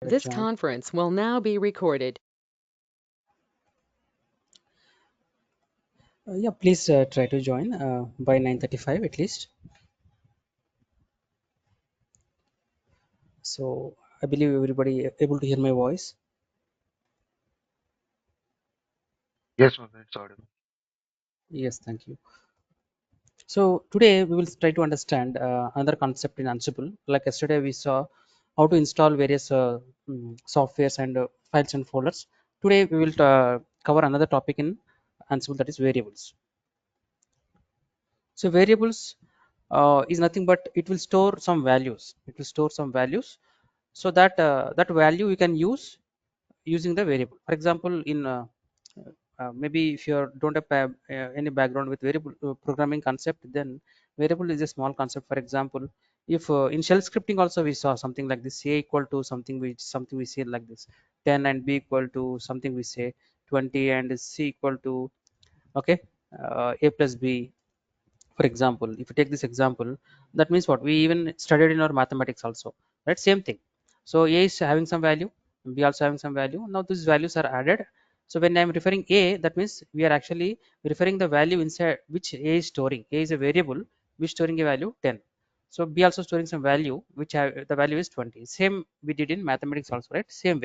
This Join. conference will now be recorded. Yeah, please try to join by 9:35 at least. So I believe everybody able to hear my voice. Yes, Mother, it's audible. Yes, thank you. So today we will try to understand another concept in Ansible. Like yesterday we saw how to install various softwares and files and folders. Today we will cover another topic in Ansible, that is variables. So variables is nothing but it will store some values. It will store some values so that that value you can use using the variable. For example, in maybe if you don't have any background with variable programming concept, then variable is a small concept. For example, if in shell scripting also we saw something like this: a equal to something we say like this 10, and b equal to something we say 20, and c equal to, okay, a plus b. For example, if you take this example, that means what we even studied in our mathematics also, right? Same thing. So a is having some value, b also having some value. Now these values are added. So when I'm referring a, that means we are actually referring the value inside which a is storing. A is a variable which storing a value 10. So b also storing some value which the value is 20. Same we did in mathematics also, right? Same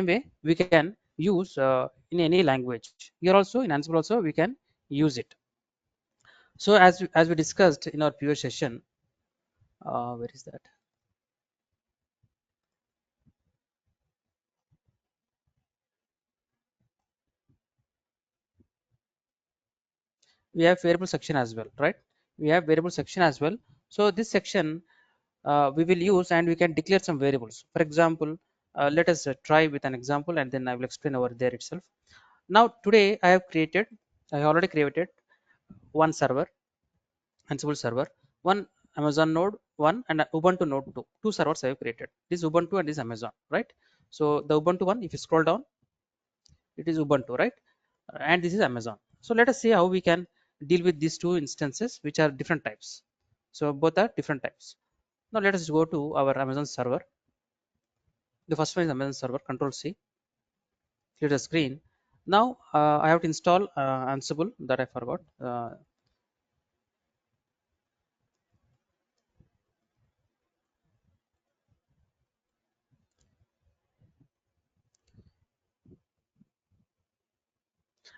way we can use in any language. Here also in Ansible also we can use it. So as we discussed in our previous session, where is that? We have variable section as well, right? We have variable section as well. So this section we will use, and we can declare some variables. For example, let us try with an example, and then I will explain over there itself. Now today I already created one server, Ansible server, one Amazon node, one and Ubuntu node 2. Two servers I have created. This Ubuntu and this Amazon, right? So the Ubuntu one, if you scroll down, it is Ubuntu, right? And this is Amazon. So let us see how we can deal with these two instances which are different types. So both are different types. Now let us go to our Amazon server. The first one is Amazon server. Control C, clear the screen. Now I have to install Ansible, that I forgot.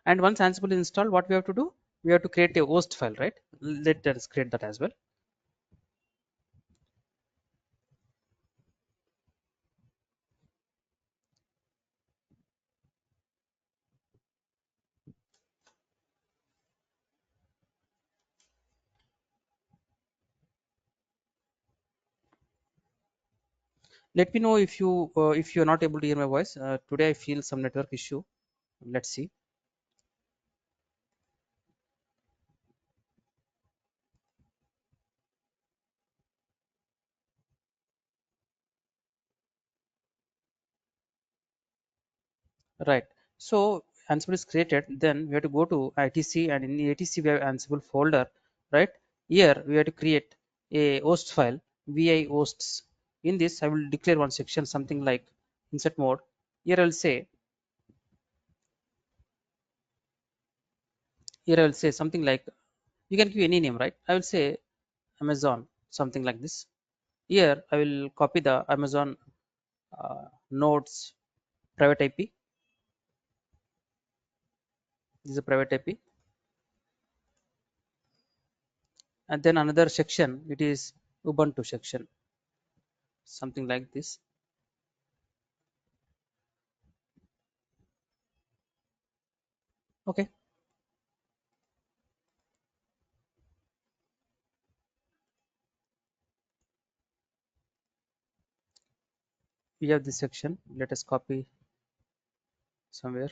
And once Ansible is installed, what we have to do, we have to create a host file, right? Let us create that as well. Let me know if you are not able to hear my voice. Today I feel some network issue. Let's see. Right. So Ansible is created, then we have to go to ITC, and in the ITC we have Ansible folder, right? Here we have to create a host file, vi hosts. In this, I will declare one section, something like insert mode. Here I will say something like, you can give any name, right? I will say Amazon, something like this. Here I will copy the Amazon nodes private IP. This is a private IP, and then another section, it is Ubuntu section, something like this. Okay. We have this section. Let us copy somewhere.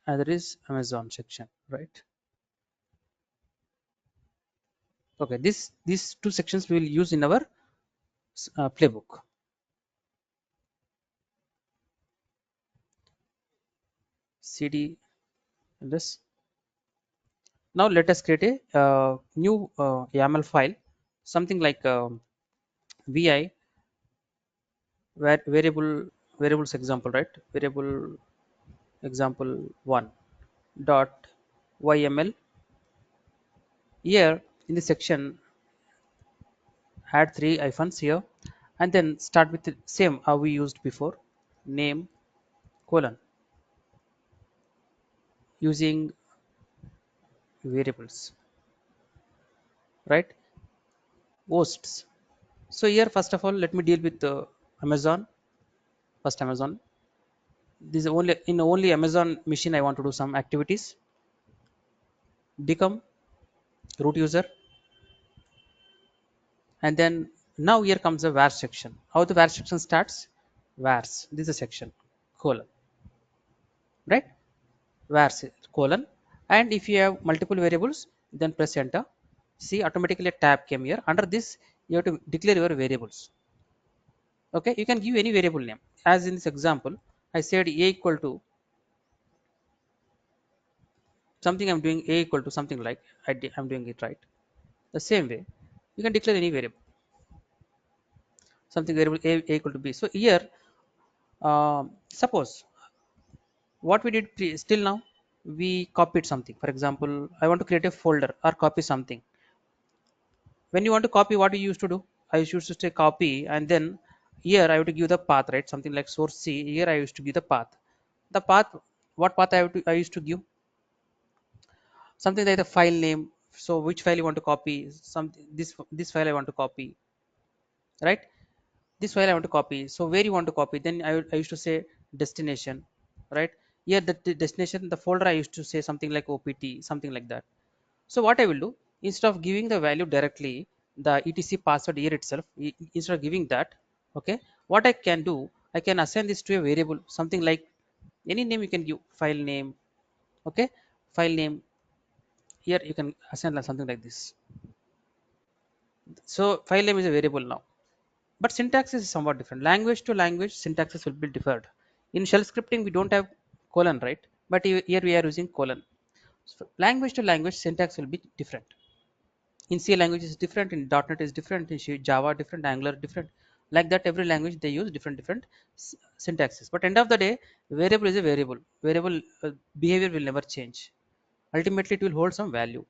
And there is Amazon section, right? Okay, these two sections we will use in our playbook. CD this. Now let us create a new YAML file, something like vi variables example, right? Variable example 1 dot yml. Here in the section, add 3 hyphens here, and then start with the same how we used before, name colon, using variables, right? Hosts. So here first of all let me deal with Amazon. First Amazon. This is only Amazon machine I want to do some activities. Become root user, and then now here comes the var section. How the var section starts? Vars. This is a section colon, right? Vars colon, and if you have multiple variables, then press enter. See, automatically a tab came here. Under this, you have to declare your variables. Okay, you can give any variable name. As in this example, I said a equal to something. I'm doing a equal to something like I'm doing it right. The same way, you can declare any variable, something variable a equal to b. So here, suppose what we did still now, we copied something. For example, I want to create a folder or copy something. When you want to copy, what you used to do? I used to say copy, and then here I have to give the path, right? Something like source c. Here I used to give the path. The path, what path I used to give? Something like the file name. So which file you want to copy? Something, this file I want to copy, right? This file I want to copy. So where you want to copy? Then I used to say destination, right? Here the destination, the folder I used to say something like opt, something like that. So what I will do, instead of giving the value directly, the etc password here itself, instead of giving that, okay, what I can do, I can assign this to a variable, something like any name you can give, file name, okay, file name. Here you can assign something like this. So file name is a variable now. But syntax is somewhat different. Language to language, syntaxes will be different. In shell scripting, we don't have colon, right? But here we are using colon. So language to language, syntax will be different. In C language is different, in .NET is different, in Java different, Angular different. Like that, every language they use different syntaxes. But end of the day, variable is a variable. Variable behavior will never change. Ultimately, it will hold some value.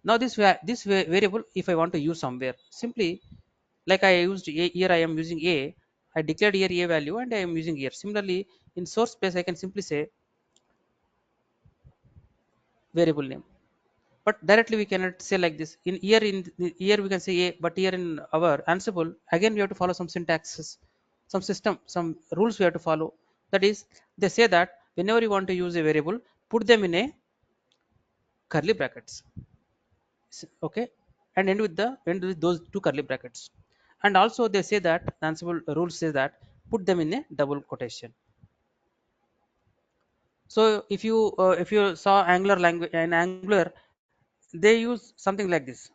Now this variable, if I want to use somewhere, simply like I used a, here I am using a, I declared here a value and I am using here. Similarly, in source space I can simply say variable name, but directly we cannot say like this. In here we can say a, but here in our Ansible, again we have to follow some syntaxes, some system, some rules we have to follow. That is, they say that whenever you want to use a variable, put them in a curly brackets, okay, and end with those two curly brackets. And also they say that the Ansible rules say that put them in a double quotation. So if you saw Angular language, in Angular they use something like this.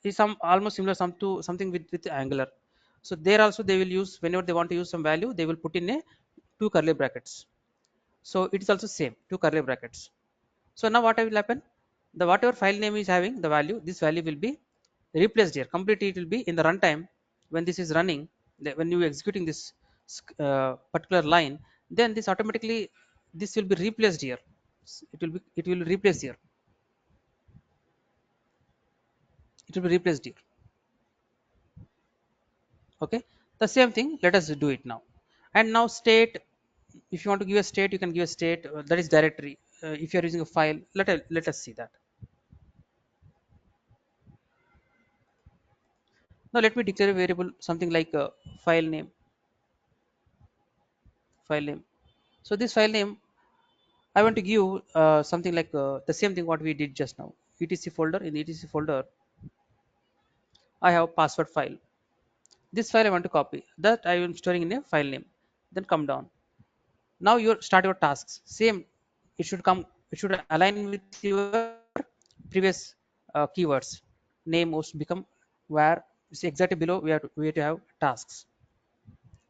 Is some almost similar some to something with Angular. So there also they will use, whenever they want to use some value, they will put in a two curly brackets. So it is also same, two curly brackets. So now what will happen? The whatever file name is having the value, this value will be replaced here. Completely it will be in the runtime when this is running. When you executing this particular line, then this automatically this will be replaced here. It will replace here. It will be replaced here. Okay, the same thing. Let us do it now. And now state. If you want to give a state, you can give a state, that is directory. If you are using a file, let us see that. Now let me declare a variable, something like file name. File name. So this file name, I want to give something like the same thing what we did just now. Etc folder. In the etc folder, I have password file. This file I want to copy. That I am storing in a file name. Then come down. Now you start your tasks. Same. It should come. It should align with your previous keywords. Name must become where. See exactly below we have to have tasks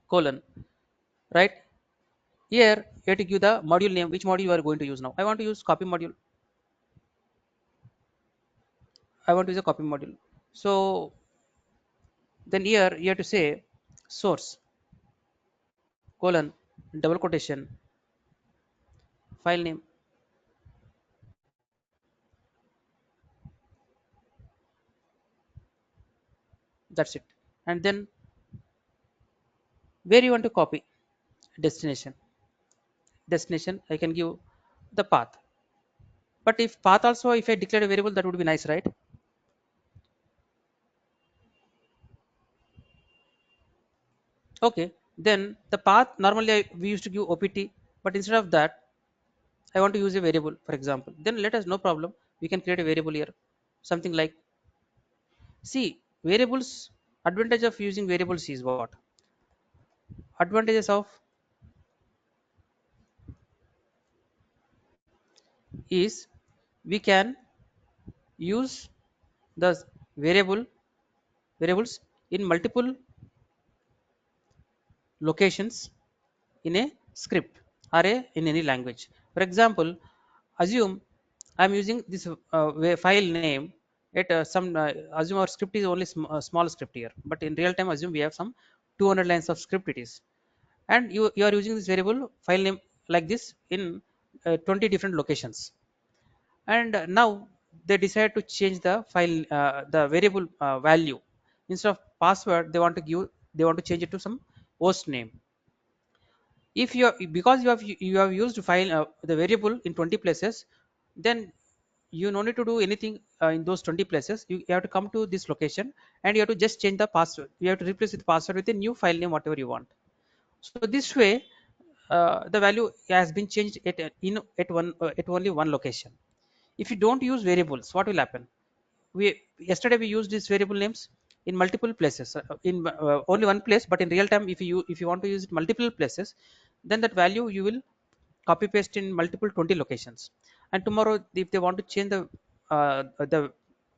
colon, right? Here you have to give the module name. Which module you are going to use now? I want to use copy module. I want to use a copy module. So then here you have to say source colon double quotation file name. That's it. And then where you want to copy destination. Destination I can give the path. But if path also, if I declare a variable, that would be nice, right? Okay. Then the path normally we used to give OPT, but instead of that, I want to use a variable, for example. Then let us, no problem. We can create a variable here, something like, see, variables. Advantage of using variables is what? Advantages of is we can use the variables in multiple locations in a script or in any language. For example, assume I'm using this file name at some assume our script is only small script here, but in real time assume we have some 200 lines of script it is, and you are using this variable file name like this in 20 different locations, and now they decide to change the variable value. Instead of password they want to change it to some host name. If you are, because you have used file the variable in 20 places, then you no need to do anything in those 20 places. You have to come to this location and you have to just change the password. You have to replace the password with a new file name whatever you want. So this way the value has been changed at only one location. If you don't use variables, what will happen? We yesterday we used these variable names in multiple places in only one place, but in real time if you want to use it multiple places, then that value you will copy paste in multiple 20 locations. And tomorrow if they want to change the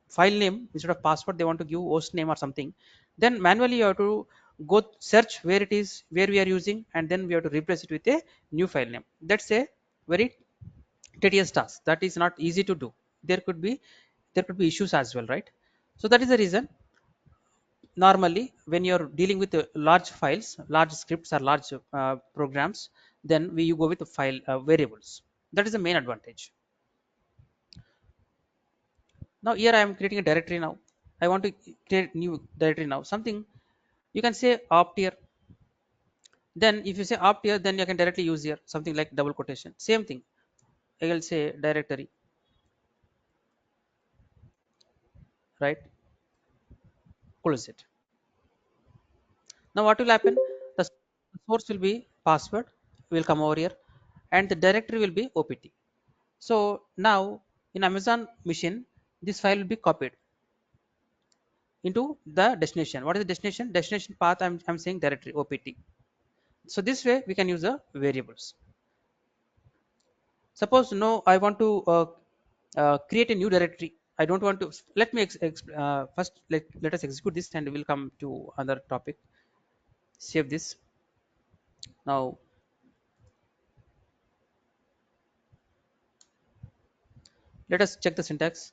file name, instead of password they want to give host name or something, then manually you have to go search where it is, where we are using, and then we have to replace it with a new file name. That's a very tedious task that is not easy to do. There could be issues as well, right? So that is the reason normally when you're dealing with large files, large scripts or large programs, then you go with the file variables. That is the main advantage. Now here I am creating a directory. Now I want to create new directory. Now something you can say opt here. Then if you say opt here, then you can directly use here something like double quotation, same thing. I will say directory, right? Close it. Now what will happen? The source will be password, will come over here, and the directory will be opt. So now in Amazon machine, this file will be copied into the destination. What is the destination? Destination path, I'm saying directory opt. So this way we can use the variables. Suppose no, I want to create a new directory. I don't want to. Let me first let us execute this and we'll come to another topic. Save this. Now let us check the syntax.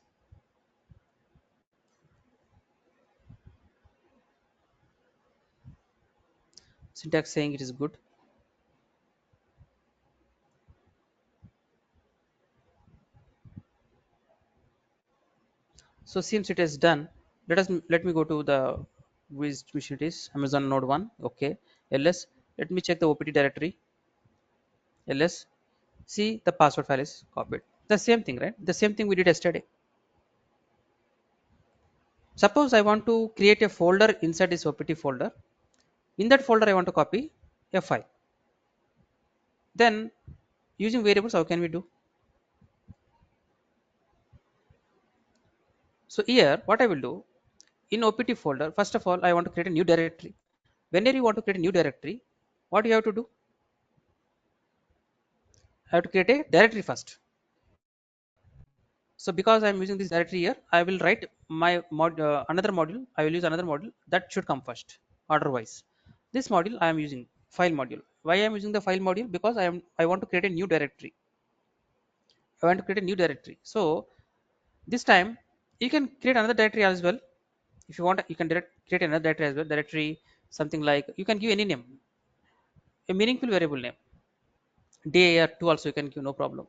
Syntax saying it is good. So since it is done, let me go to the which it is Amazon node 1. Okay, ls, let me check the opt directory. Ls, see the password file is copied. The same thing, right? The same thing we did yesterday. Suppose I want to create a folder inside this opt folder. In that folder I want to copy a file. Then using variables, how can we do? So here what I will do, in opt folder, first of all I want to create a new directory. Whenever you want to create a new directory, what you have to do? I have to create a directory first. So because I'm using this directory here, I will write my another module. I will use another module that should come first order wise. This module I am using file module. Why I am using the file module? Because I want to create a new directory. I want to create a new directory. So this time You can create another directory as well. If you want, you can create another directory as well. Directory something like, you can give any name, a meaningful variable name. Dir2 also you can give, no problem.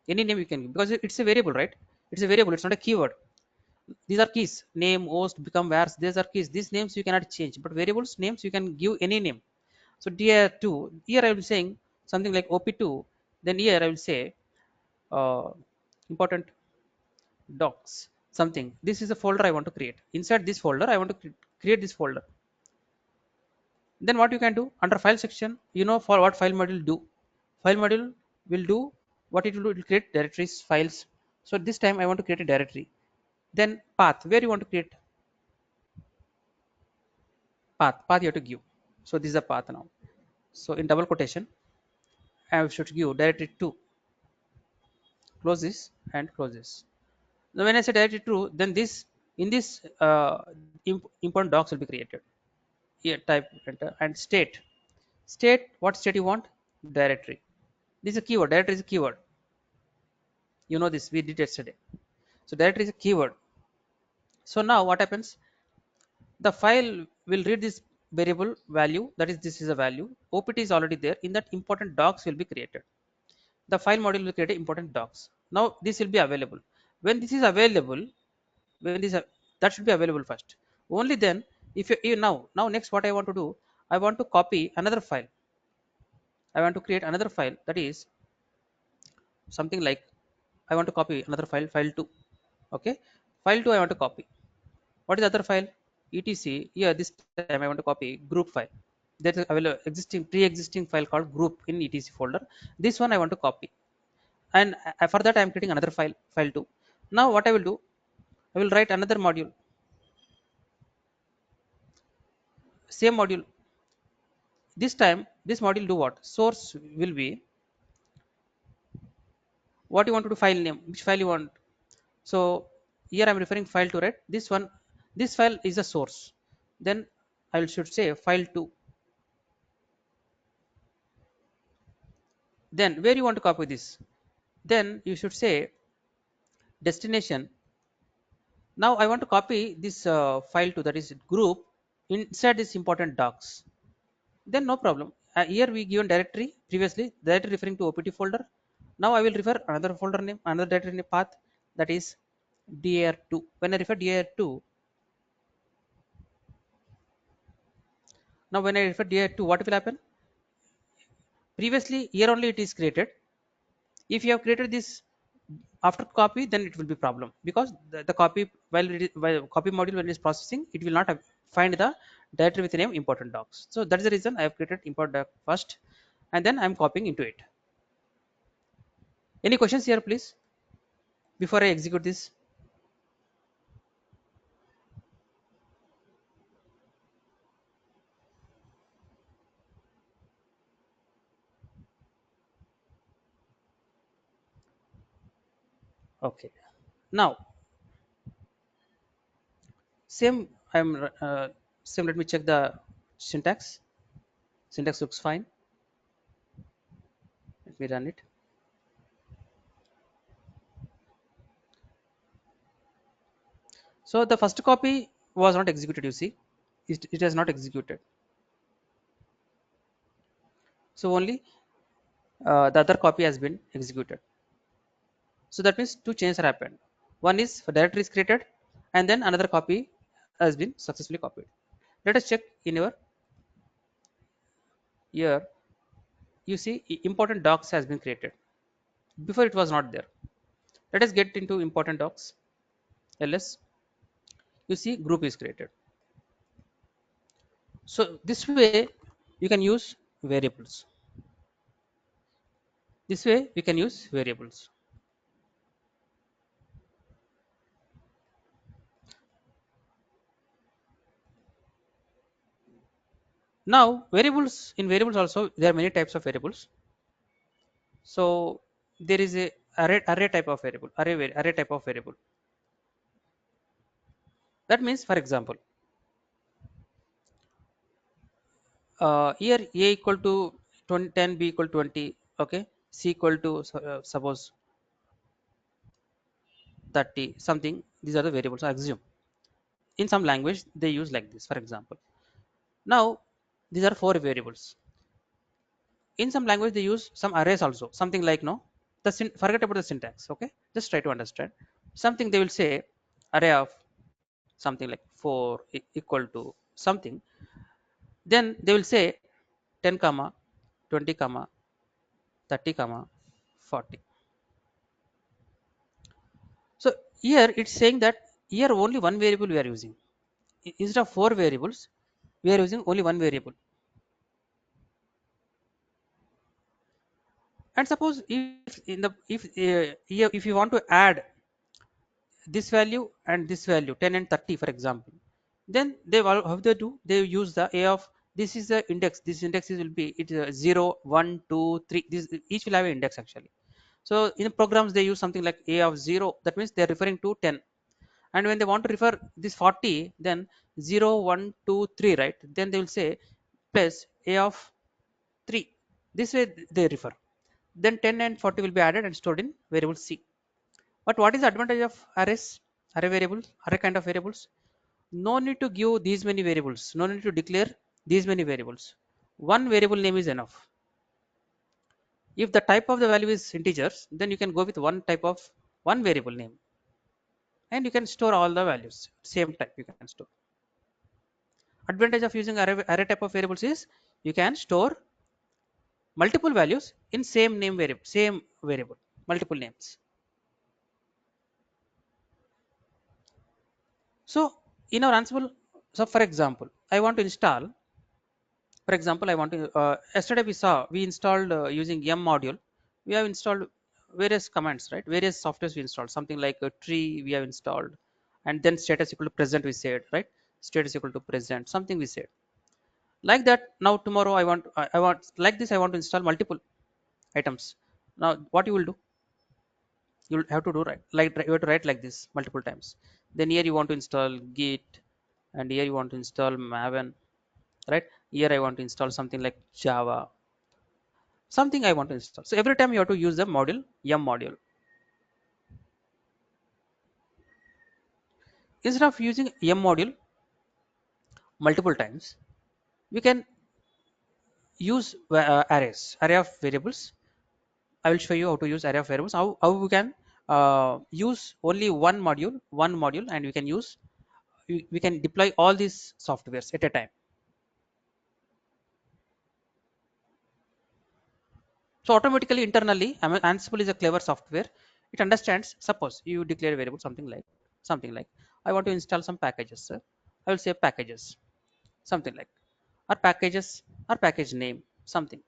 Any name you can give, because it's a variable, right? It's a variable, it's not a keyword. These are keys: name, host, become, where's, these are keys. These names you cannot change, but variables names you can give any name. So dir2, here I will be saying something like op2. Then here I will say uh, important docs something. This is a folder I want to create. Inside this folder I want to create this folder. Then what you can do under file section, you know, for what file module do. File module will do what it will do, it will create directories, files. So this time I want to create a directory. Then path, where you want to create path you have to give. So this is the path now. So in double quotation I should give directory 2. Close this and close this. Now when I say directory 2, then this, in this important docs will be created. Here type enter and state what state you want. Directory, this is a keyword. Directory is a keyword, you know this, we did yesterday. So directory is a keyword. So now what happens, the file will read this variable value, that is this is a value. Opt is already there. In that, important docs will be created. The file module will create important docs. Now this will be available. When this is available, when this that should be available first. Only then, if you now next what I want to do, I want to copy another file. I want to create another file, that is something like, I want to copy another file, file 2. Okay, file 2 I want to copy. What is the other file? Etc. Here this time I want to copy group file. There's a existing pre-existing file called group in etc folder. This one I want to copy, and for that I am creating another file, file 2. Now what I will do, I will write another module, same module. This time this module do what? Source will be what you want to do, file name, which file you want. So here I'm referring file to, right? This one, this file is a source. Then I should say file 2. Then where you want to copy this, then you should say destination. Now I want to copy this file to, that is group, inside this important docs. Then no problem. Here we given directory previously, directory referring to opt folder. Now I will refer another folder name, another directory name path, that is dir2. When I refer dir2, now when I refer dir2, what will happen? Previously here only it is created. If you have created this after copy, then it will be problem, because the copy, while copy module when it is processing, it will not have, find the directory with the name important docs. So that is the reason I have created import doc first, and then I am copying into it. Any questions here please before I execute this? Okay, now same, I'm same, let me check the syntax. Syntax looks fine. Let me run it. So the first copy was not executed, you see, it has not executed. So only the other copy has been executed. So that means two changes are happened. One is for directory is created, and then another copy has been successfully copied. Let us check in your, here you see important docs has been created. Before it was not there. Let us get into important docs. ls, you see group is created. So this way you can use variables. This way we can use variables. Now variables, in variables also there are many types of variables. So there is a array type of variable, array type of variable. That means, for example, here a equal to 20, 10, b equal to 20, okay, c equal to suppose 30 something. These are the variables, I assume. In some language they use like this, for example. Now these are 4 variables. In some language they use some arrays also, something like, no, forget about the syntax, okay, just try to understand. Something they will say array of something like 4 equal to something, then they will say 10 comma 20 comma 30 comma 40. So here it's saying that here only one variable we are using. Instead of 4 variables we are using only one variable. And suppose if in the if you want to add this value and this value 10 and 30, for example, then they will, how they do, they use the a of, this is the index, this index will be it 0 1 2 3, this each will have an index actually. So in the programs they use something like a of 0, that means they are referring to 10. And when they want to refer this 40, then 0 1 2 3, right, then they will say plus a of 3, this way they refer. Then 10 and 40 will be added and stored in variable c. But what is the advantage of arrays, array variables, array kind of variables? No need to give these many variables, no need to declare these many variables. One variable name is enough. If the type of the value is integers, then you can go with one type of one variable name, and you can store all the values same type you can store. Advantage of using array type of variables is you can store multiple values in same variable, multiple names. So in our Ansible, so for example I want to install, for example I want to yesterday we saw we installed using yum module, we have installed various commands, right, various softwares we installed, something like a tree we have installed, and then status equal to present we said, right, status equal to present, something we said like that. Now tomorrow I want like this, I want to install multiple items. Now what you will do, you'll have to do, right, like you have to write like this multiple times. Then here you want to install git, and here you want to install maven, right, here I want to install something like java, something I want to install. So every time you have to use the module yum module. Instead of using yum module multiple times, we can use array of variables. I will show you how to use array of variables. How we can use only one module, and we can use we can deploy all these softwares at a time. So automatically internally, Ansible is a clever software. It understands. Suppose you declare a variable something like I want to install some packages. Sir. I will say packages, something like, or packages or package name something.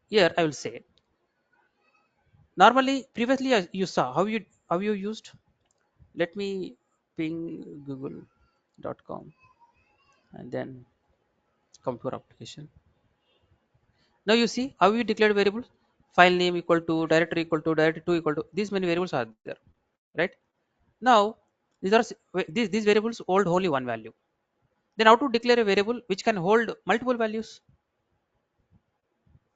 Here I will say normally previously you saw how you used. Let me ping google.com and then come to our application. Now you see how you declared variables. File name equal to directory equal to directory 2 equal to, these many variables are there, right? Now these are these variables hold only one value. Then how to declare a variable which can hold multiple values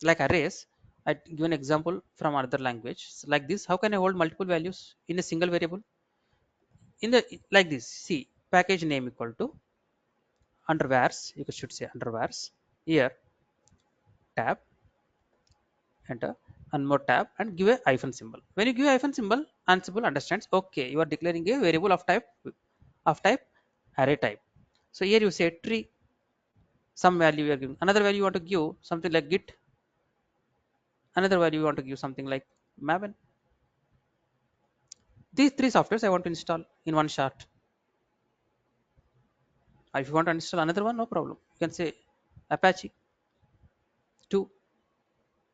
like arrays? I give an example from another language like this. How can I hold multiple values in a single variable? In the like this, see package name equal to under vars, you should say under vars, here tab, enter, and more tab, and give a hyphen symbol. When you give a hyphen symbol, Ansible understands, okay, you are declaring a variable of type array type. So here you say tree, some value you are giving, another value you want to give something like git, another value you want to give something like maven. These three softwares I want to install in one shot. If you want to install another one, no problem. You can say Apache 2,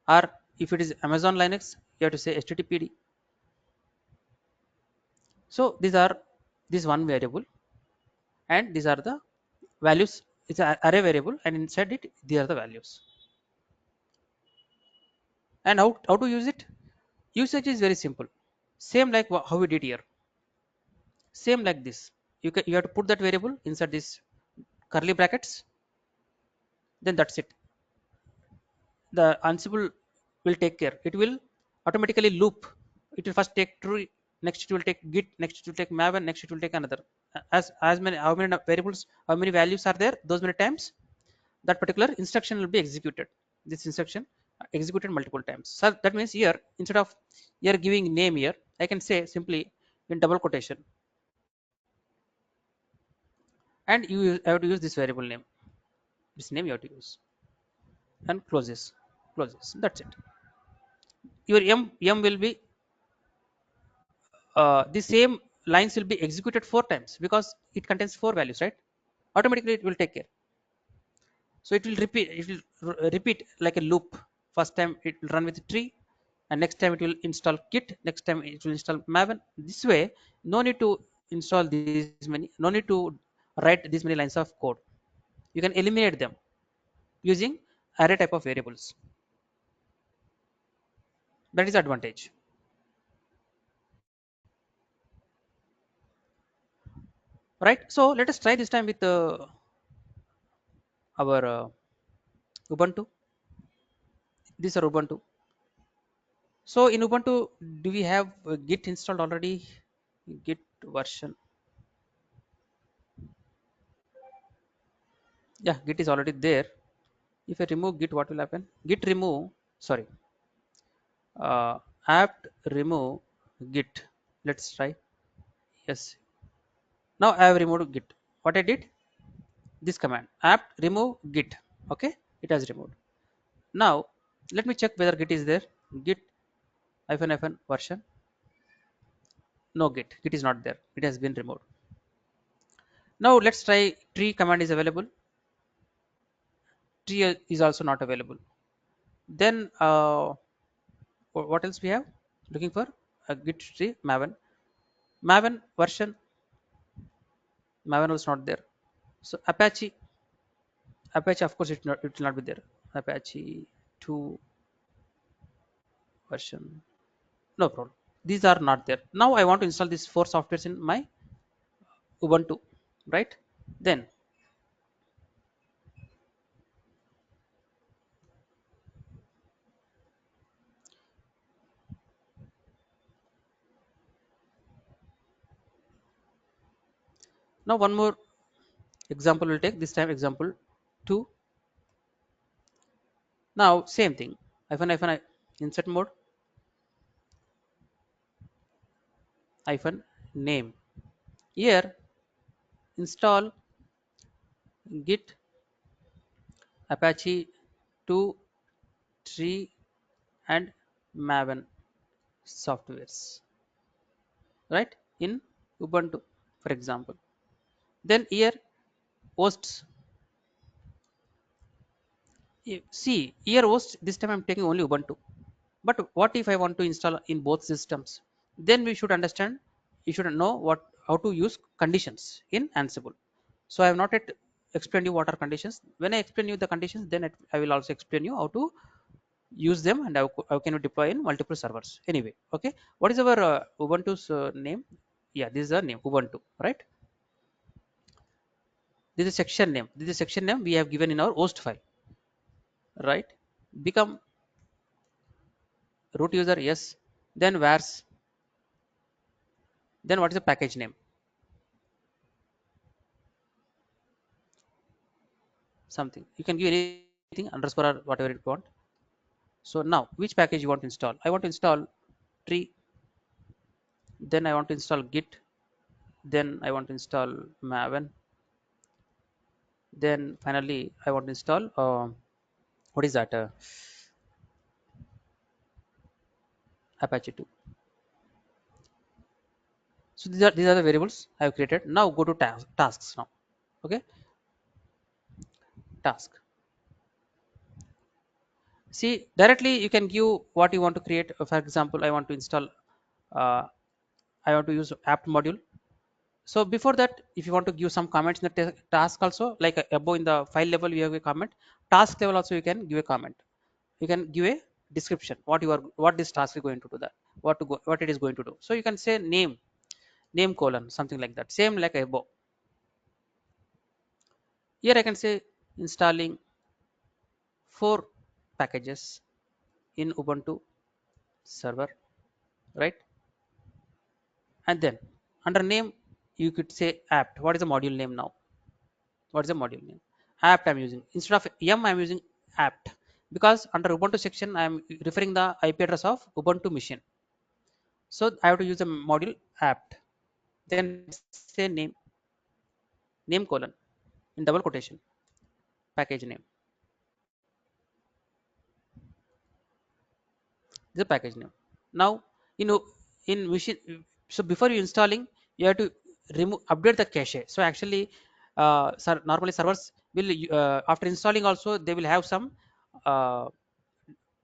or if it is Amazon Linux, you have to say HTTPD. So these are this one variable, and these are the values. It's an array variable, and inside it these are the values. And how to use it? Usage is very simple. Same like how we did here. Same like this. You have to put that variable inside this curly brackets. Then that's it. The Ansible will take care. It will automatically loop. It will first take true. next it will take git, next it will take maven, next it will take another. As many, how many variables, how many values are there, those many times that particular instruction will be executed. This instruction executed multiple times. So that means here, instead of here giving name here, I can say simply in double quotation, and you have to use this variable name. This name you have to use, and close this. That's it. Your m will be the same lines will be executed 4 times because it contains 4 values, right? Automatically it will take care. So it will repeat, repeat like a loop. First time it will run with the tree, and next time it will install git, next time it will install maven. This way, no need to install these many, no need to write these many lines of code. You can eliminate them using array type of variables. That is advantage, right? So let us try this time with our ubuntu. These are ubuntu. So in ubuntu, do we have git installed already? Git version, yeah, git is already there. If I remove git, what will happen? Git remove, sorry, apt remove git. Let's try. Yes, now I have removed git. What I did, this command apt remove git. Okay, it has removed. Now let me check whether git is there. Git hyphen hyphen version, no, git is not there, it has been removed. Now let's try tree command is available. Tree is also not available. Then what else we have? Looking for a git tree maven version. Maven was not there. So Apache, of course, it will not be there. Apache 2 version, no problem. These are not there. Now I want to install these 4 softwares in my Ubuntu, right? Then now one more example we'll take. This time example 2. Now same thing. Hyphen insert mode hyphen name. Here install git Apache 2 tree and maven softwares, right, in ubuntu, for example. Then here hosts, see here host, this time I'm taking only ubuntu. But what if I want to install in both systems? Then we should understand, you should know what, how to use conditions in Ansible. So I have not yet explained you what are conditions. When I explain you the conditions, then I will also explain you how to use them and how can you deploy in multiple servers. Anyway, okay, what is our ubuntu's name? Yeah, this is the name ubuntu, right? This is section name, this is section name we have given in our host file, right? Become root user, yes. Then where's, then what is the package name? Something you can give anything, underscore or whatever you want. So now which package you want to install? I want to install tree, then I want to install git, then I want to install maven, then finally I want to install what is that, Apache 2. So these are the variables I have created. Now go to tasks now. Okay, task. See, directly you can give what you want to create. For example, I want to install, uh, I want to use apt module. So before that, if you want to give some comments in the task also, like above in the file level you have a comment, task level also you can give a comment. You can give a description what this task is going to do, that what it is going to do. So you can say name colon something like that, same like above. Here I can say installing 4 packages in Ubuntu server, right? And then under name you could say apt. What is the module name now? What is the module name? Apt I'm using. Instead of m I'm using apt, because under Ubuntu section I'm referring the IP address of Ubuntu machine. So I have to use the module apt. Then say name colon in double quotation package name. This is the package name. Now you know in machine, so before you installing you have to remove update the cache. So actually normally servers will after installing also they will have some uh,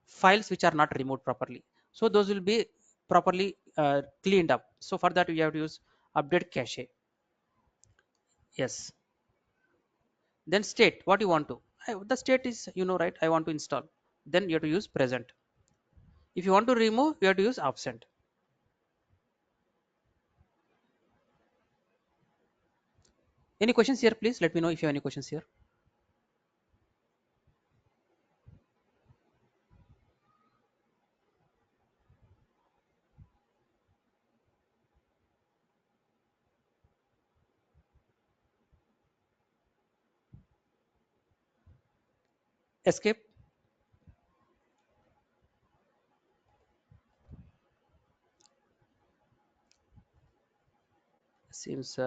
files which are not removed properly, so those will be properly cleaned up. So for that we have to use update cache. Yes. Then state what you want to. The state is right, I want to install. Then you have to use present. If you want to remove you have to use absent. Any questions here? Please let me know if you have any questions here. Escape. Seems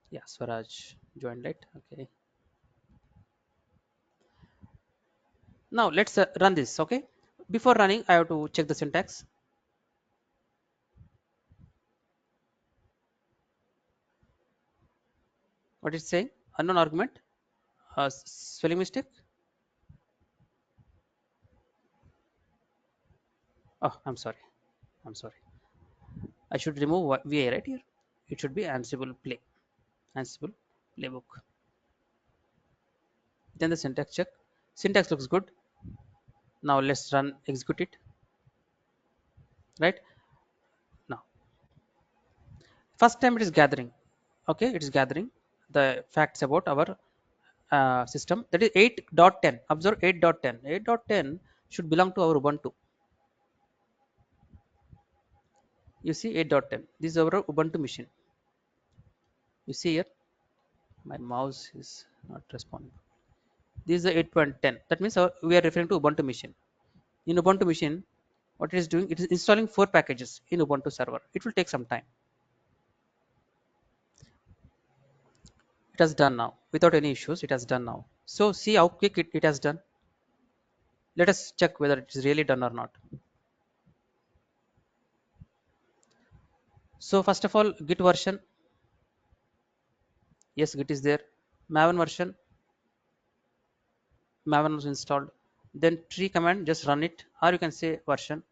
yeah, Swaraj joined late. Okay. Now let's run this. Okay. Before running, I have to check the syntax. What it's saying? Unknown argument. Spelling mistake. Oh, I'm sorry. I'm sorry. I should remove VA right here. It should be Ansible play. Ansible playbook. Then the syntax check. Syntax looks good. Now let's run, execute it. Right now, first time it is gathering. Okay, it is gathering the facts about our system. That is 8.10. Observe 8.10. 8.10 should belong to our Ubuntu. You see 8.10. This is our Ubuntu machine. You see here, my mouse is not responding. This is the 8.10. That means we are referring to Ubuntu machine. In Ubuntu machine, what it is doing, it is installing 4 packages in Ubuntu server. It will take some time. It has done now without any issues. It has done now. So see how quick it has done. Let us check whether it is really done or not. So first of all, Git version. Yes, Git is there. Maven version. Maven was installed. Then tree command, just run it, or you can say version.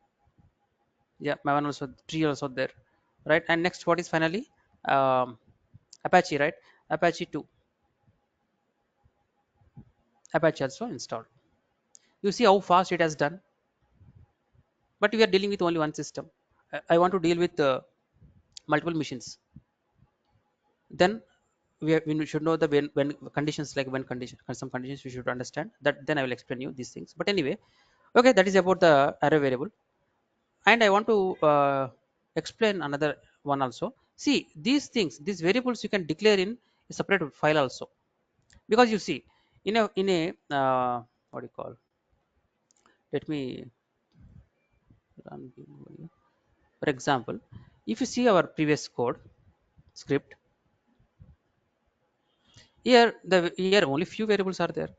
Yeah, Maven also, tree also there, right? And next, what is finally Apache, right? Apache 2. Apache also installed. You see how fast it has done. But we are dealing with only one system. I want to deal with multiple machines. Then we should know the when conditions, like when condition, some conditions we should understand that. Then I will explain you these things. But anyway, okay, that is about the array variable. And I want to explain another one also. See these things, these variables you can declare in a separate file also, because you see in a what do you call, let me run. For example, if you see our previous code script, here only few variables are there,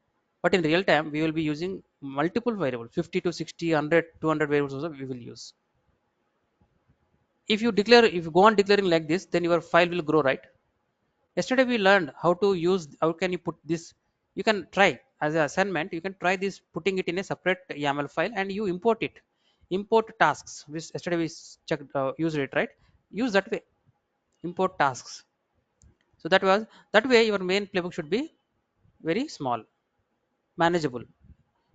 but in real time we will be using multiple variables, 50 to 60, 100, 200 variables also we will use. If you declare, if you go on declaring like this, then your file will grow, right? Yesterday we learned how to use, how can you put this. You can try as an assignment, you can try this, putting it in a separate YAML file and you import it. Import tasks, which yesterday we checked, used it, right? Use that way. Import tasks. So that way your main playbook should be very small, manageable.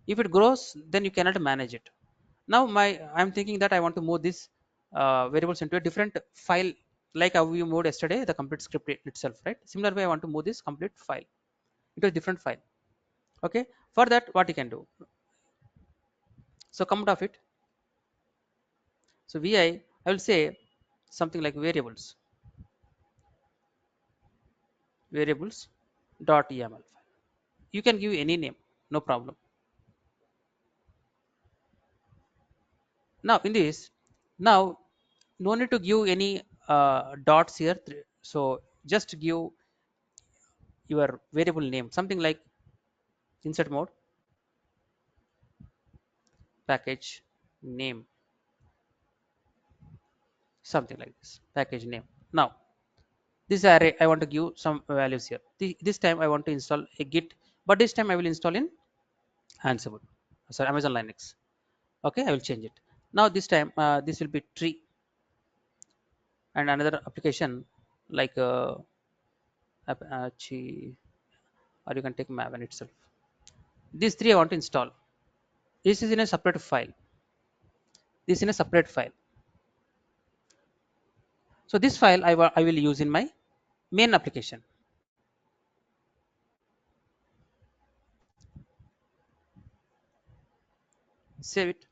If it grows, then you cannot manage it. Now I'm thinking that I want to move this variables into a different file, like how we moved yesterday the complete script itself, right? Similar way I want to move this complete file into a different file. Okay, for that what you can do, so come out of it. So vi I will say something like variables dot YAML file. You can give any name, no problem. Now in this, now no need to give any dots here. So just give your variable name, something like insert mode package name, something like this package name. Now this array I want to give some values here. This time I want to install a Git, but this time I will install in Ansible, sorry, Amazon Linux. Okay, I will change it. Now this time this will be tree, and another application like Apache, or you can take Maven itself. These three I want to install. This is in a separate file. This is in a separate file. So this file I will use in my main application. Save it.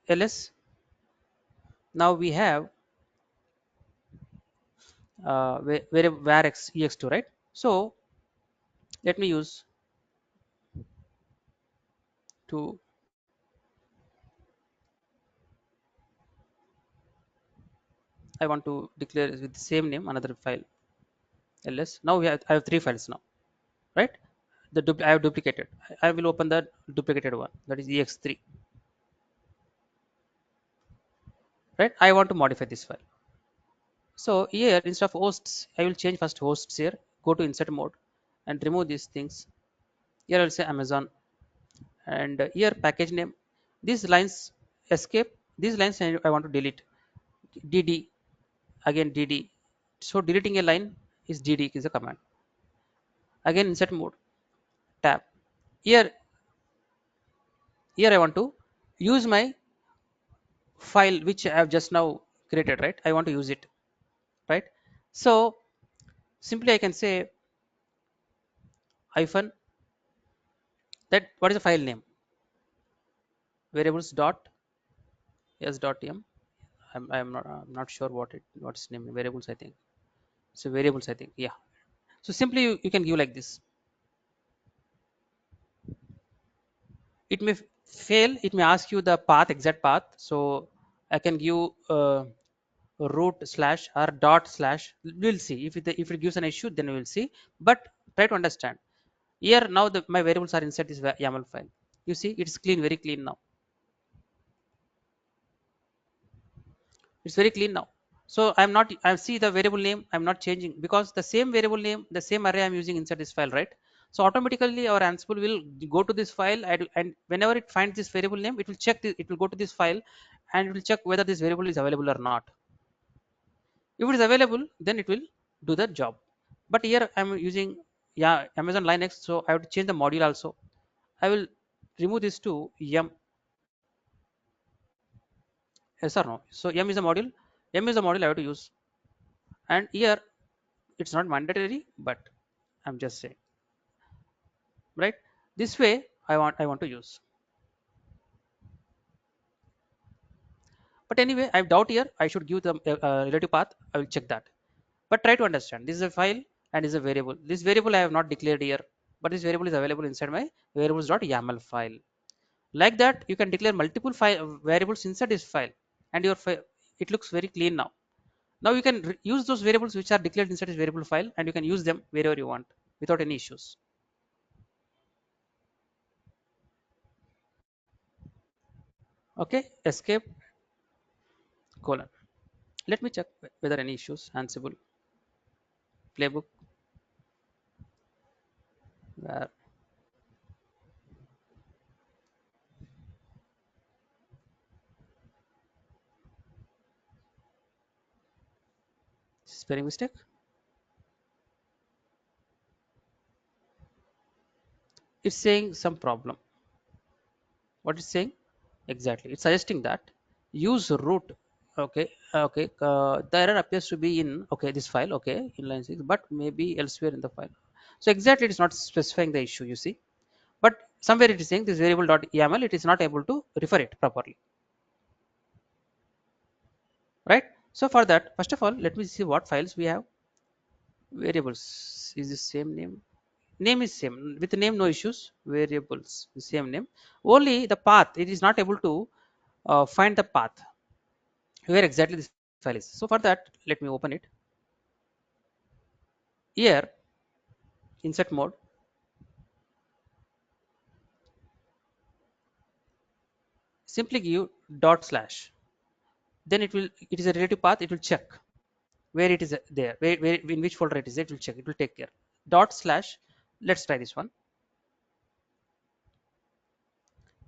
ls. Now we have where var ex2, right? So let me use to I want to declare with the same name another file ls. Now I have three files now, right? I have duplicated. I will open the duplicated one, that is ex3, right? I want to modify this file. So here instead of hosts, I will change first hosts here. Go to insert mode and remove these things. Here I will say Amazon, and here package name. These lines escape. These lines I want to delete. dd, again dd. So deleting a line is dd is a command. Again insert mode tab. Here I want to use my file which I have just now created, right? I want to use it, right? So simply I can say hyphen, that what is the file name, variables dot s dot m. I'm not sure what's name, variables I think. So variables I think, yeah. So simply you can give like this. It may fail, it may ask you the path, exact path. So I can give root slash or dot slash. We'll see if it gives an issue, then we will see. But try to understand. Here now my variables are inside this YAML file. You see it's clean, very clean now. It's very clean now. So I see the variable name, I'm not changing, because the same variable name, the same array I'm using inside this file, right? So automatically our Ansible will go to this file, and whenever it finds this variable name, it will check it will go to this file, and it will check whether this variable is available or not. If it is available, then it will do the job. But here I'm using, yeah, Amazon Linux, so I have to change the module also. I will remove this to yum. Yes or no? So yum is a module. Yum is a module I have to use, and here it's not mandatory, but I'm just saying, right? This way I want to use. But anyway, I doubt here, I should give the relative path. I will check that. But try to understand, this is a file and is a variable. This variable I have not declared here, but this variable is available inside my variables.yaml file. Like that you can declare multiple variables inside this file, and your file, it looks very clean now. Now you can use those variables which are declared inside this variable file, and you can use them wherever you want without any issues. Okay, escape colon. Let me check whether any issues. Ansible playbook, where spelling mistake. It's saying some problem. What it's saying exactly? It's suggesting that use root. Okay, okay. The error appears to be in, okay, this file. Okay, in line 6, but maybe elsewhere in the file. So exactly, it's not specifying the issue. You see, but somewhere it is saying this variable dot YAML, it is not able to refer it properly, right? So for that, first of all, let me see what files we have. Variables is the same name is same, with the name no issues. Variables the same name, only the path it is not able to find the path where exactly this file is. So for that, let me open it here. Insert mode, simply give dot slash, then it is a relative path, it will check where it is there, where in which folder it is, it will check, it will take care. Dot slash, let's try this one.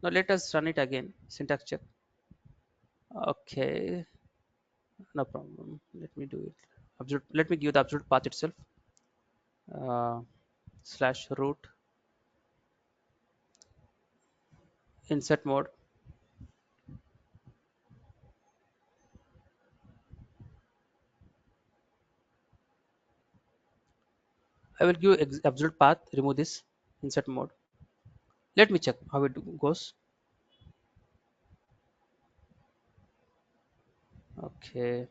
Now let us run it again, syntax check. Okay, no problem, let me do it. Absolute, let me give the absolute path itself, uh, slash root, insert mode. I will give absolute path, remove this, insert mode. Let me check how it goes. Okay,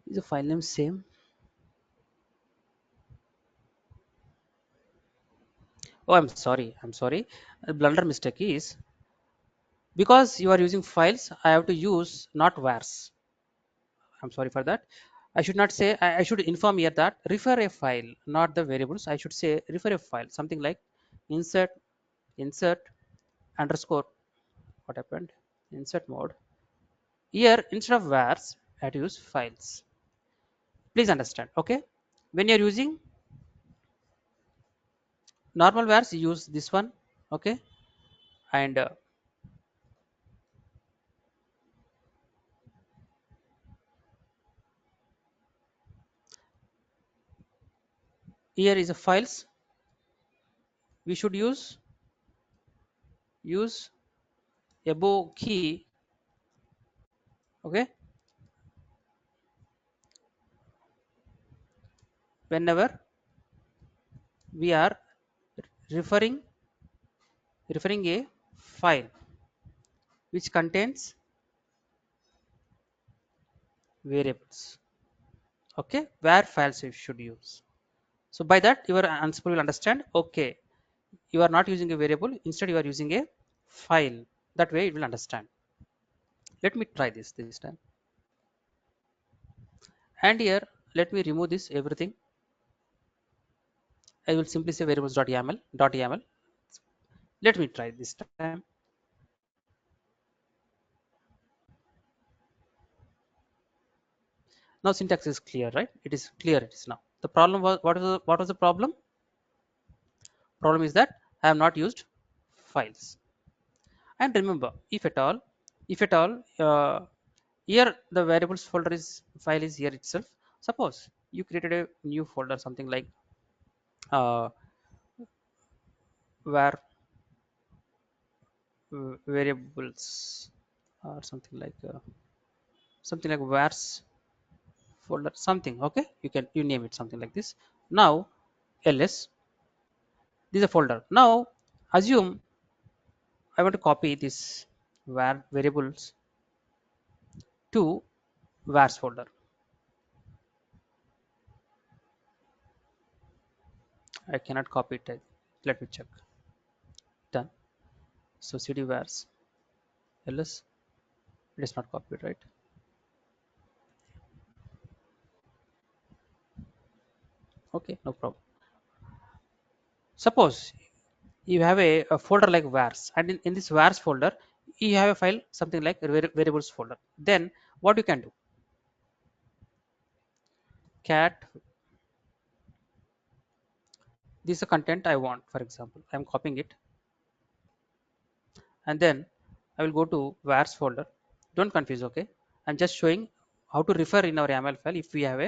is the file name same? Oh, I'm sorry. A blunder mistake is, because you are using files, I have to use not vars. I'm sorry for that. I should not say, I should inform here that refer a file, not the variables. I should say refer a file, something like insert underscore, what happened? Insert mode. Here, instead of vars, I have to use files. Please understand, okay? When you're using normal vars, you use this one, okay? And here is a files. We should use above key, okay? Whenever we are referring referring a file which contains variables, okay, where files you should use. So by that your Ansible will understand, okay, you are not using a variable, instead you are using a file. That way it will understand. Let me try this time, and here let me remove this everything. I will simply say variables.yaml. Let me try this time. Now syntax is clear, right? It is clear, it is now. The problem was, what was the problem? Problem is that I have not used files. And remember, if at all here the variables folder is file is here itself. Suppose you created a new folder, something like uh, var variables, or something like vars folder, something, okay, you name it something like this. Now ls, this is a folder. Now assume I want to copy this var variables to vars folder. I cannot copy it. Let me check. Done. So cd vars ls, it is not copied, right? Okay, no problem. Suppose you have a folder like vars, and in this vars folder you have a file something like variables folder. Then what you can do, cat, this is the content I want. For example, I'm copying it, and then I will go to vars folder. Don't confuse, okay? I'm just showing how to refer in our YAML file if we have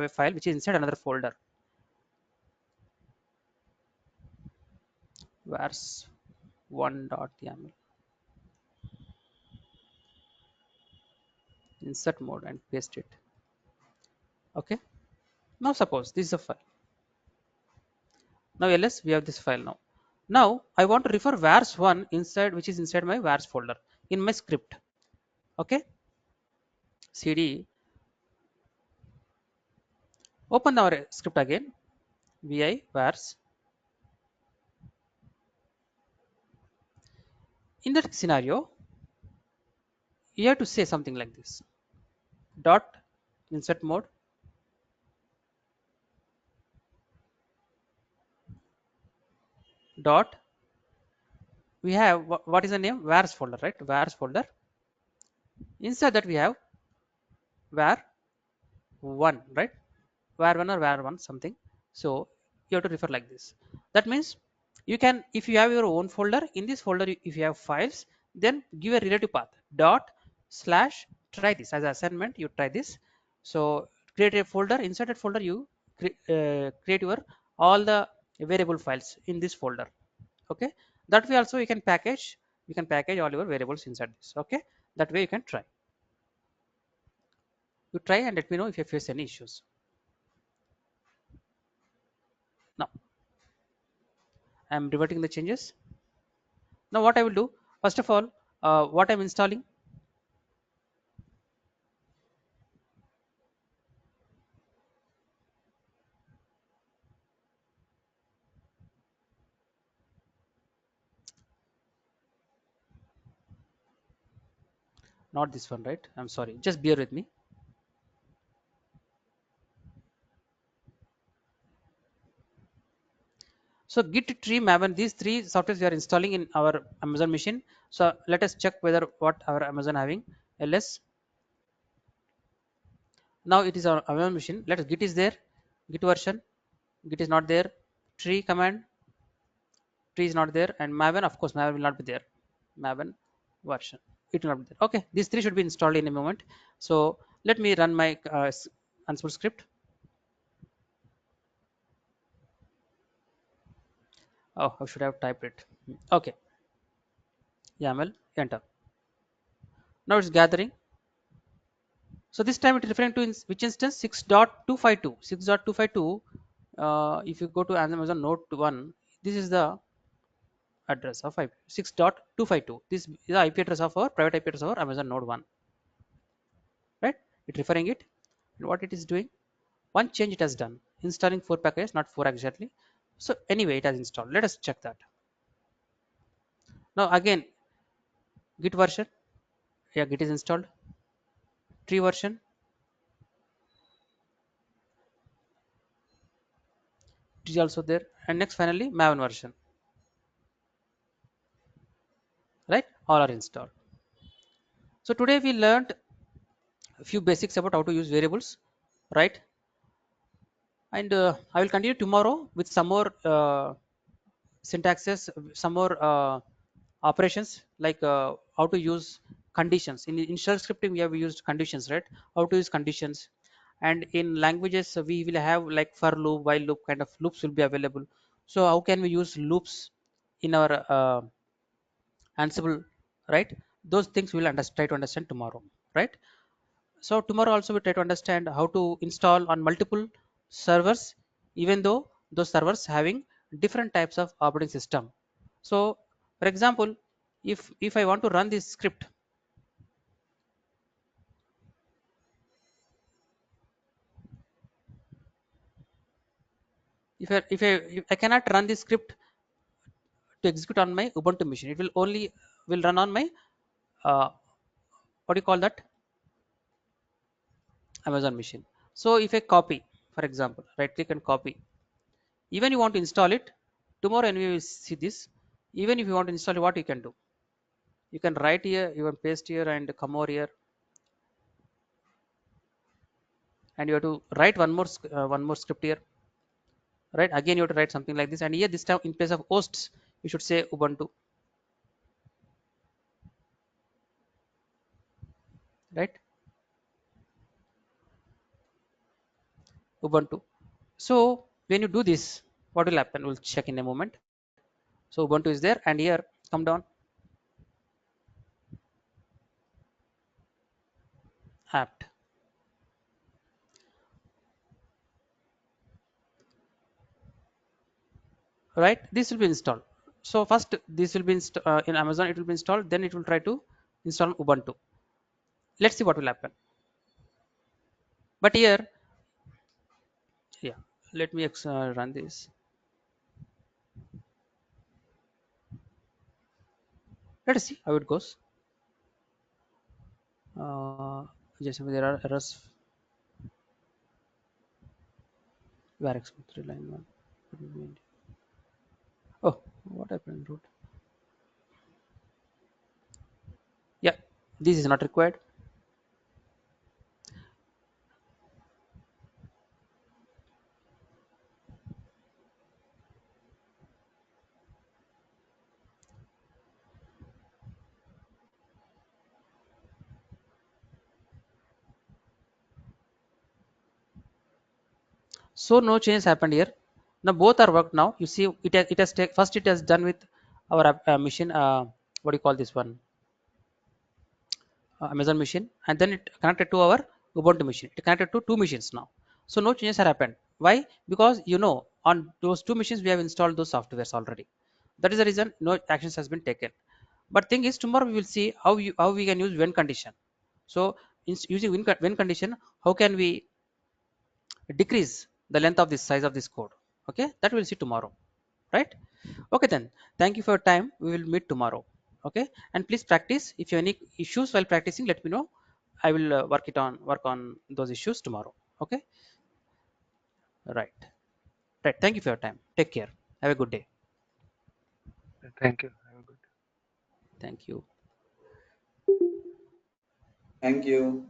a file which is inside another folder. Vars one.yaml. insert mode and paste it. Okay, now suppose this is a file. Now ls we have this file. Now I want to refer vars1 inside, which is inside my vars folder in my script. Okay, cd, open our script again, vi vars. In that scenario you have to say something like this: dot insert mode dot, we have what is the name, vars folder, right? Vars folder. Inside that we have var 1, right? Var 1 or var 1 something. So you have to refer like this. That means you can, if you have your own folder, in this folder if you have files, then give a relative path dot slash try this as an assignment. You try this. So create a folder, inside that folder you create your all the variable files in this folder. Okay, that way also you can package all your variables inside this. Okay, that way you can try. You try and let me know if you face any issues. Now I'm reverting the changes. Now what I will do, first of all, what I'm installing, not this one, right? I'm sorry, just bear with me. So git, tree, maven, these three softwares we are installing in our Amazon machine. So let us check whether what our Amazon having. ls, now it is our Amazon machine. Let us, git is there, git version, git is not there, tree command, tree is not there, and maven, of course maven will not be there, maven version, it will not be there. Okay, these three should be installed in a moment. So let me run my Ansible script. Oh, I should have typed it. Okay, YAML, enter. Now it's gathering. So this time it is referring to which instance, 6.252. 6.252. If you go to Amazon Node 1, this is the address of IP. 6.252. This is the IP address of our private IP address of our Amazon Node 1. Right? It referring it. And what it is doing? One change it has done. Installing 4 packages, not 4 exactly. So anyway, it has installed. Let us check that. Now again, Git version. Yeah, Git is installed. Tree version. It is also there. And next finally Maven version. Right? All are installed. So today we learned a few basics about how to use variables, right? And I will continue tomorrow with some more syntaxes, some more operations, like how to use conditions. In shell scripting we have used conditions, right? How to use conditions. And in languages we will have like for loop, while loop, kind of loops will be available. So how can we use loops in our Ansible, right? Those things we will try to understand tomorrow, right? So tomorrow also we try to understand how to install on multiple servers, even though those servers having different types of operating system. So for example, if I want to run this script, if I cannot run this script to execute on my Ubuntu machine, it will only will run on my uh, what do you call that, Amazon machine. So if I copy, for example, right click and copy, even you want to install it tomorrow, and we will see this. Even if you want to install it, what you can do, you can write here, you can paste here and come over here, and you have to write one more script here, right? Again you have to write something like this, and here this time in place of hosts you should say Ubuntu, right? Ubuntu. So when you do this, what will happen, we'll check in a moment. So Ubuntu is there, and here come down, apt. Right, this will be installed. So first this will be in Amazon, it will be installed, then it will try to install Ubuntu. Let's see what will happen. But here, yeah, let me run this. Let us see how it goes. Just there are errors. Where 3 line 1. Oh, what happened root? Yeah, this is not required. So no changes happened here. Now both are worked now. You see, first it has done with our machine. What do you call this one? Amazon machine, and then it connected to our Ubuntu machine. It connected to two machines now. So no changes have happened. Why? Because on those two machines we have installed those softwares already. That is the reason no actions has been taken. But thing is, tomorrow we will see how we can use when condition. So using when condition, how can we decrease the length of this size of this code? Okay, that we'll see tomorrow, right? Okay, then thank you for your time. We will meet tomorrow. Okay, and please practice. If you have any issues while practicing, let me know. I will work on those issues tomorrow. Okay, right, right. Thank you for your time. Take care. Have a good day. Thank you. Have a good Thank you. Thank you.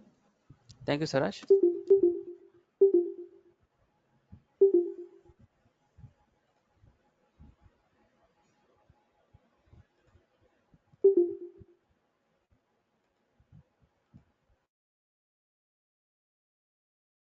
Thank you, Saraj.